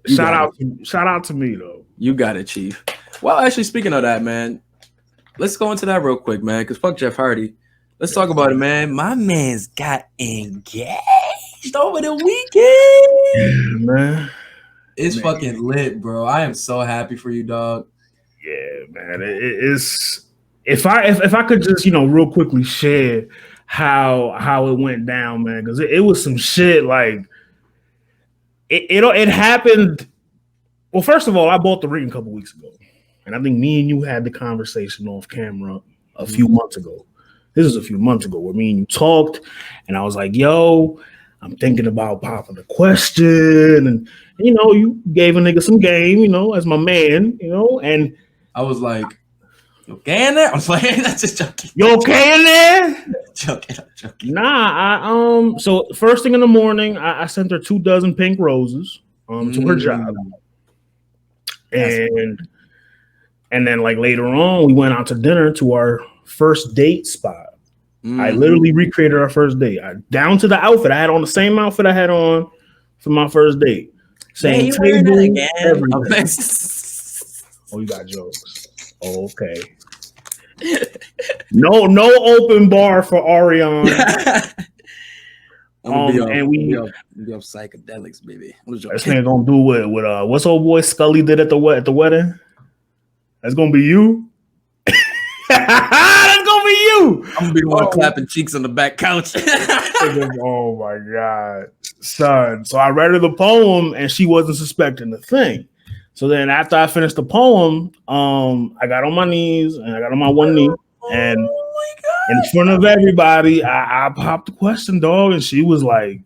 Shout out to me though. You got it, Chief. Well, actually, speaking of that, man, let's go into that real quick, man. Because fuck Jeff Hardy. Let's talk about it, man. My man's got engaged over the weekend. Man. It's fucking lit, bro. I am so happy for you, dog. Yeah, man. It's if I could just real quickly share how it went down, man, because it was some shit like it happened. Well, first of all, I bought the ring a couple weeks ago, and I think me and you had the conversation off camera a few months ago. This is a few months ago where me and you talked, and I was like, "Yo, I'm thinking about popping the question," and you gave a nigga some game, as my man, and I was like, "You okay in there?" I was like, "That's just joking." You okay in there? Joking. Nah, so first thing in the morning, I sent her 24 pink roses to her job. And then like later on, we went out to dinner to our first date spot. I literally recreated our first date. Down to the outfit. I had on the same outfit I had on for my first date. Same table, everything. Oh, you got jokes. Oh, okay. No open bar for Ariane. And we up psychedelics, baby. This nigga gonna do what what's old boy Scully did at the wedding? That's gonna be you. That's gonna be you. I'm gonna be the one clapping cheeks on the back couch. Oh my god, son. So I read her the poem and she wasn't suspecting a thing. So then after I finished the poem, I got on my knees and I got on my one knee and in front of everybody, I popped the question, dog, and she was like,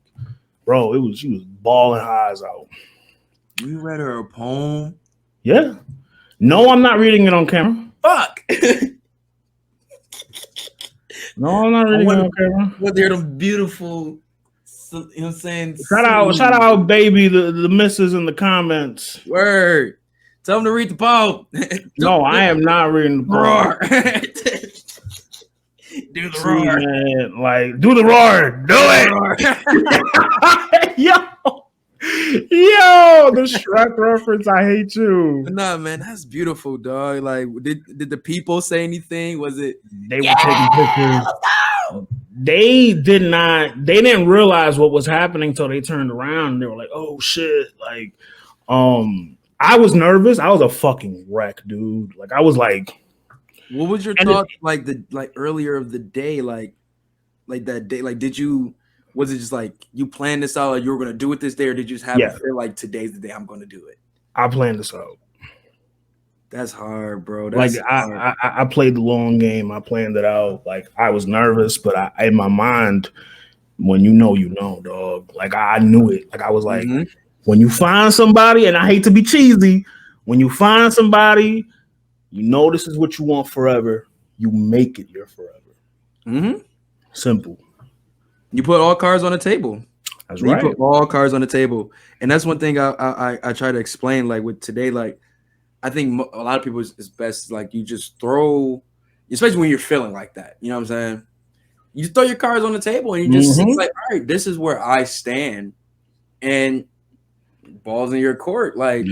bro, she was bawling her eyes out. You read her a poem? Yeah. No, I'm not reading it on camera. Fuck. No, I'm not reading it on camera. Well, they're the beautiful, you know what I'm saying? Shout out, baby, the missus in the comments. Word. Tell them to read the poem. No, I am not reading the roar. Do the roar. Man, like, do the roar. Do it. Yo, the Shrek reference. I hate you. Nah, man, that's beautiful, dog. Like, did the people say anything? Was it? They were taking pictures. They didn't realize what was happening until they turned around and they were like, oh shit. Like, I was nervous. I was a fucking wreck, dude. Like, I was like, what was your thought like earlier of the day, like that day? Like, was it just like you planned this out, like you were gonna do it this day, or did you just have it feel like today's the day I'm gonna do it? I planned this out. That's hard, bro. I played the long game. I planned it out. Like, I was nervous, but in my mind, when you know, dog. Like, I knew it. Like, I was like, when you find somebody, and I hate to be cheesy, when you find somebody, this is what you want forever, you make it your forever. Simple. You put all cards on the table. That's right. You put all cards on the table. And that's one thing I try to explain, like with today, like I think a lot of people is best like you just throw, especially when you're feeling like that. You know what I'm saying? You just throw your cards on the table and you just see like, all right, this is where I stand, and balls in your court. Like,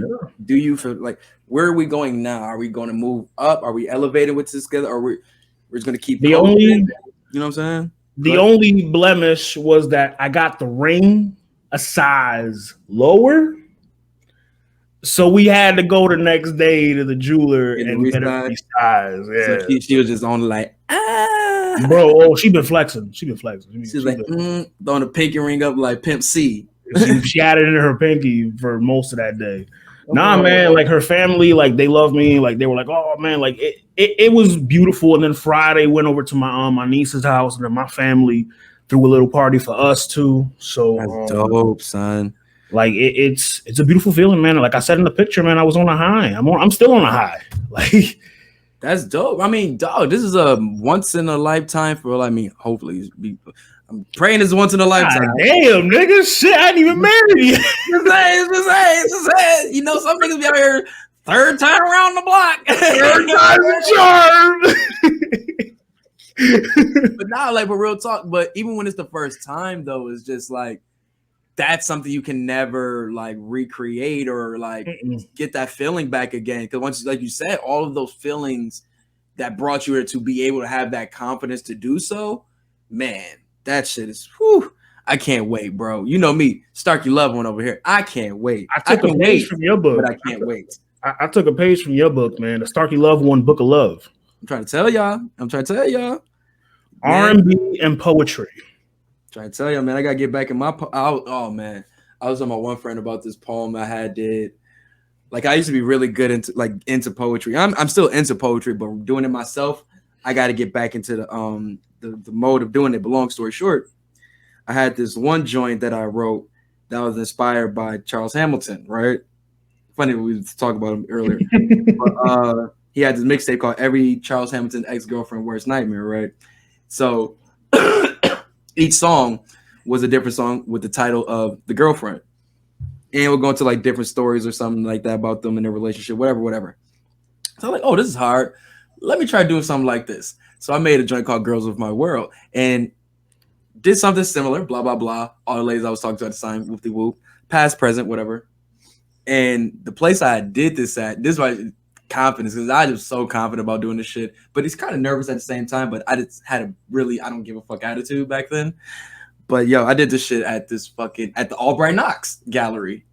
do you feel like where are we going now? Are we going to move up? Are we elevated with this together? Or we're just going to keep the only, you know what I'm saying? The only blemish was that I got the ring a size lower. So we had to go the next day to the jeweler and get it resized. Yeah. So she was just on like, bro. She been flexing. She's like throwing the pinky ring up like Pimp C. She had it in her pinky for most of that day. Nah, man. Like her family, like they love me. Like they were like, oh man, like it was beautiful. And then Friday went over to my niece's house, and then my family threw a little party for us too. So that's dope, son. Like it's a beautiful feeling, man. Like I said in the picture, man, I was on a high. I'm still on a high. Like that's dope. I mean, dog, this is a once in a lifetime for. I mean, hopefully, I'm praying it's once in a lifetime. God damn, nigga, shit, I ain't even married yet. Just say. You know, some niggas be out here third time around the block. Third time's a charm. But now, like, but real talk. But even when it's the first time, though, it's just like that's something you can never like recreate or like Mm-mm. get that feeling back again. Because once, like you said, all of those feelings that brought you here to be able to have that confidence to do so, man, that shit is whew. I can't wait, bro. You know me, Starkey Love one over here. I can't wait. I I took a can page wait, from your book. but I can't wait. I took a page from your book, man. The Starkey Love One Book of Love. I'm trying to tell y'all. Man. R&B and poetry. Trying to tell you, man, I gotta get back in my. Oh man, I was on my one friend about this poem I had did. Like I used to be really good into poetry. I'm still into poetry, but doing it myself, I got to get back into the mode of doing it. But long story short, I had this one joint that I wrote that was inspired by Charles Hamilton. Right? Funny we talked about him earlier. But, he had this mixtape called "Every Charles Hamilton Ex-Girlfriend Worst Nightmare." Right? So each song was a different song with the title of the girlfriend. And we'll go into like different stories or something like that about them and their relationship, whatever. So I'm like, oh, this is hard. Let me try doing something like this. So I made a joint called Girls of My World and did something similar, blah, blah, blah. All the ladies I was talking to at the time, whoop de whoop, past, present, whatever. And the place I did this at, this was confidence because I was so confident about doing this shit. But he's kind of nervous at the same time. But I just had a really I don't give a fuck attitude back then. But yo, I did this shit at the Albright Knox gallery.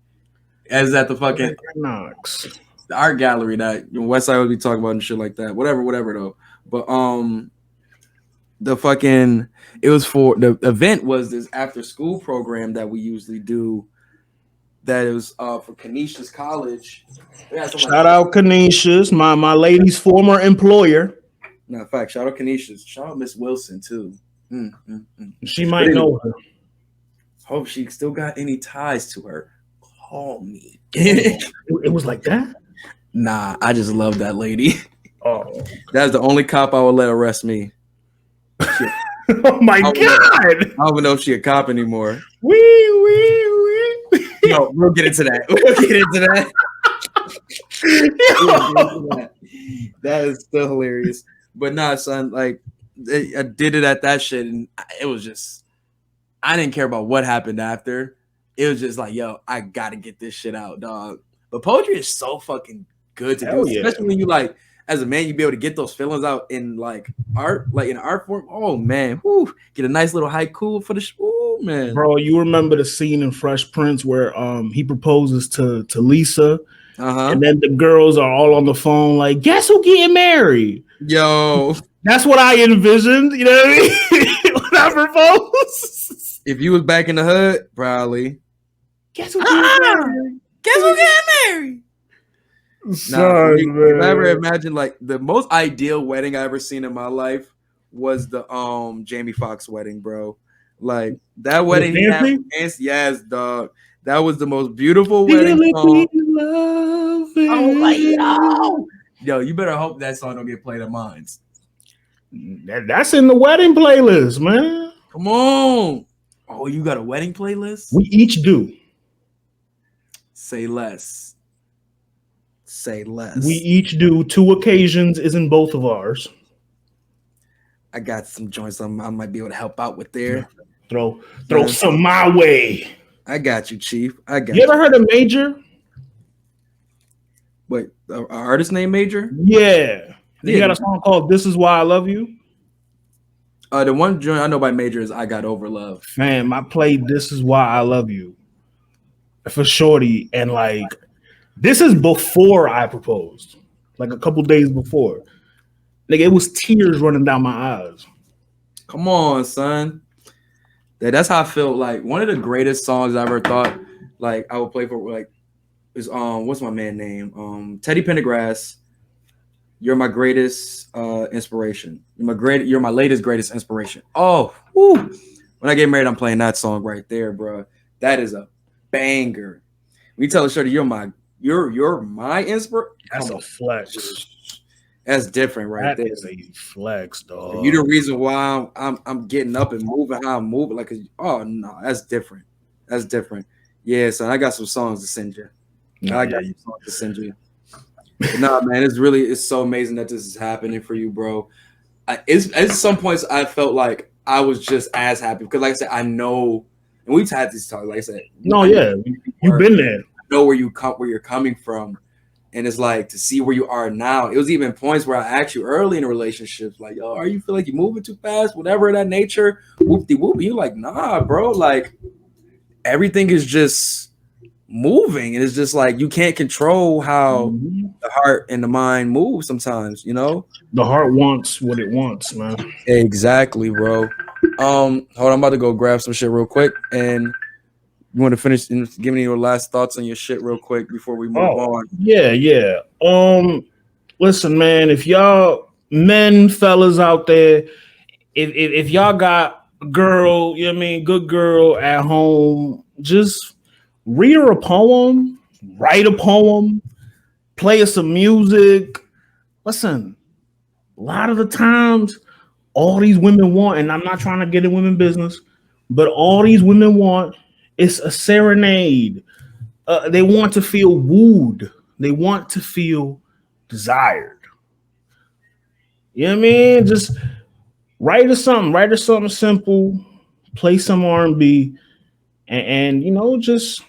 As at the fucking Knox. The art gallery that Westside would be talking about and shit like that. Whatever though. But it was for the event was this after school program that we usually do. That it was for Canisius College. Shout out Canisius, my lady's former employer. No, in fact, shout out Canisius. Shout out Miss Wilson too. She might know her. Hope she still got any ties to her. Call me. It was like that? Nah, I just love that lady. Oh. That's the only cop I would let arrest me. Oh my God. I don't even know if she a cop anymore. Wee. No, we'll get into that. That is still hilarious. But nah, son, like I did it at that shit, and it was just I didn't care about what happened after. It was just like, yo, I gotta get this shit out, dog. But poetry is so fucking good to do, especially when you like as a man, you be able to get those feelings out in like art, like in art form. Oh man, whoo, get a nice little haiku for the oh man. Bro, you remember the scene in Fresh Prince where he proposes to Lisa, and then the girls are all on the phone like, guess who getting married? Yo, that's what I envisioned. You know what I mean? When I proposed. If you was back in the hood, probably. Guess who getting married? Guess who getting married? Sorry, if I ever imagine like the most ideal wedding I ever seen in my life was the Jamie Foxx wedding, bro. Like that wedding, yes, dog. That was the most beautiful wedding song. Oh my yo, you better hope that song don't get played at mine. That's in the wedding playlist, man. Come on. Oh, you got a wedding playlist? We each do. Say less. Say less. We each do. 2 occasions is in both of ours. I got some joints I might be able to help out with there. Throw some my way. I got you, Chief. I got you. Ever heard of Major? Wait, an artist named Major? Yeah. You got a song called This Is Why I Love You? The one joint I know by Major is I Got Over Love. Fam, I played This Is Why I Love You for Shorty, and like this is before I proposed. Like a couple days before. Like it was tears running down my eyes. Come on, son. That's how I felt. Like one of the greatest songs I ever thought like I would play for like is what's my man name? Teddy Pendergrass. You're my greatest inspiration. You're my latest greatest inspiration. Oh, whoo. When I get married, I'm playing that song right there, bro. That is a banger. When you tell a shorty you're my inspiration. That's a flex. That's different, right there. That is a flex, dog. You the reason why I'm getting up and moving how I'm moving. Like, oh no, that's different. That's different. Yeah, son, I got some songs to send you. I got some songs to send you. Nah, man, it's so amazing that this is happening for you, bro. At some points I felt like I was just as happy because, like I said, I know And we've had these talks. Like I said, No, I yeah, you've been there. know where you're coming from. And it's like to see where you are now. It was even points where I asked you early in a relationship, like, yo, are you feel like you're moving too fast? Whatever of that nature. Whoop-de whoop. You like, nah, bro. Like everything is just moving. And it's just like you can't control how the heart and the mind move sometimes, you know? The heart wants what it wants, man. Exactly, bro. Hold on, I'm about to go grab some shit real quick. And you want to finish and give me your last thoughts on your shit real quick before we move on? Yeah. Listen, man, if y'all men, fellas out there, if y'all got a girl, you know what I mean, good girl at home, just read her a poem, write a poem, play her some music. Listen, a lot of the times, all these women want, and I'm not trying to get in women business, but all these women want is a serenade. They want to feel wooed. They want to feel desired. You know what I mean? Just write her something. Write her something simple. Play some R&B, and you know, just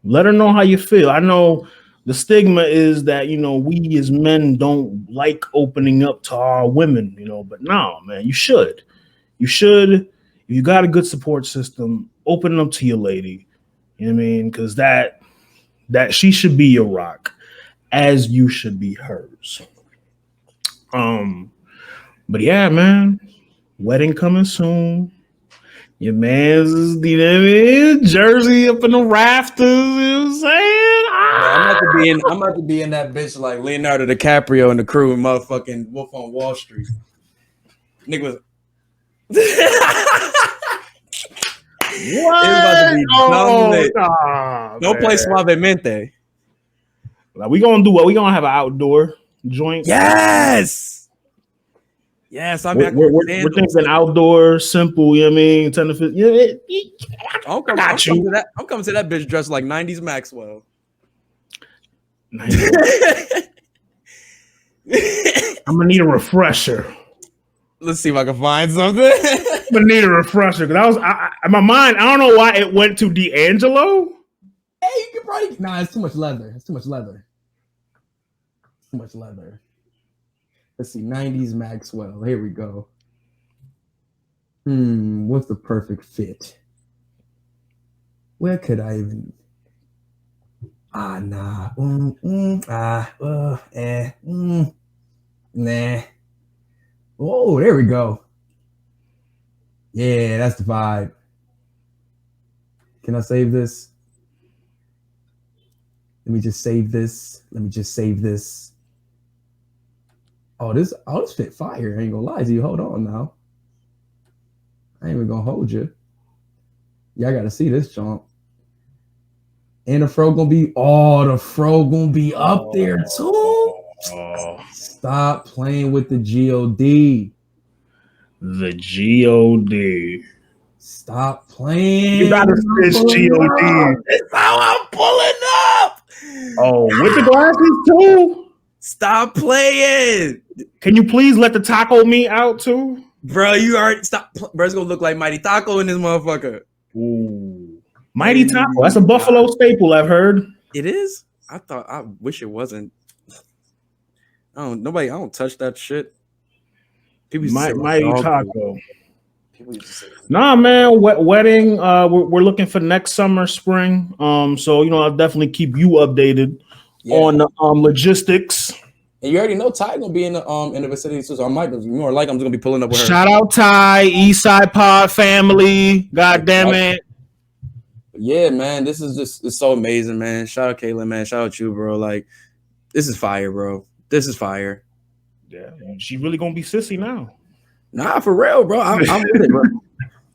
let her know how you feel. I know the stigma is that we as men don't like opening up to our women, but no, man, you should. You should. If you got a good support system, open up to your lady. You know what I mean? Because that she should be your rock, as you should be hers. But yeah, man, wedding coming soon. Your man's, you know what I mean? Jersey up in the rafters. You know what I'm saying? Yeah, I'm about to be in that bitch like Leonardo DiCaprio and the crew and motherfucking Wolf on Wall Street. Nigga was What? It's about to be dumb lit. Nah, Don't play Suavemente. Like, we gonna do what? We gonna have an outdoor joint. Yes. Yes, I mean, We're thinking outdoor, simple. You know what I mean? 10 to 15. Yeah, I'm coming to that bitch dressed like 90s Maxwell. I'm gonna need a refresher. Let's see if I can find something. I'm gonna need a refresher because in my mind, I don't know why it went to D'Angelo. Hey, you can probably it's too much leather. It's too much leather. Let's see, 90s Maxwell. Here we go. What's the perfect fit? Where could I even? Nah. Nah. Oh, there we go. Yeah, that's the vibe. Can I save this? Let me just save this. Oh, this fit fire. I ain't gonna lie to you. Hold on now. I ain't even gonna hold you. Yeah, I gotta see this jump. And the fro gonna be up there too. Stop playing with the G-O-D. The G-O-D. Stop playing. You gotta fish G-O-D. That's how I'm pulling up. Oh, with the glasses too? Stop playing. Can you please let the taco meat out too? Bro, you already stop. Bro, it's gonna look like Mighty Taco in this motherfucker. Ooh. Mighty Taco. That's a Buffalo staple, I've heard. It is? I wish it wasn't. I don't touch that shit. People used to say Mighty Taco. Nah, man, wedding. We're looking for next summer, spring. So I'll definitely keep you updated on the logistics. And you already know Ty gonna be in the vicinity, so I might be more like I'm just gonna be pulling up with her. Shout out Ty, Eastside Pod family. God damn it. Yeah, man, it's so amazing, man. Shout out Caitlin, man. Shout out you, bro. Like, this is fire, bro. This is fire. Yeah, she really gonna be sissy now. Nah, for real, bro. I'm with it, bro.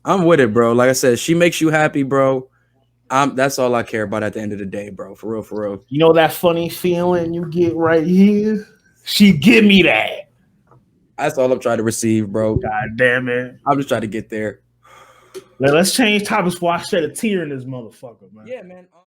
I'm with it, bro. Like I said, she makes you happy, bro. That's all I care about at the end of the day, bro. For real, for real. You know that funny feeling you get right here? She give me that. That's all I'm trying to receive, bro. God damn it. I'm just trying to get there. Let's change topics before I shed a tear in this motherfucker, man. Yeah, man.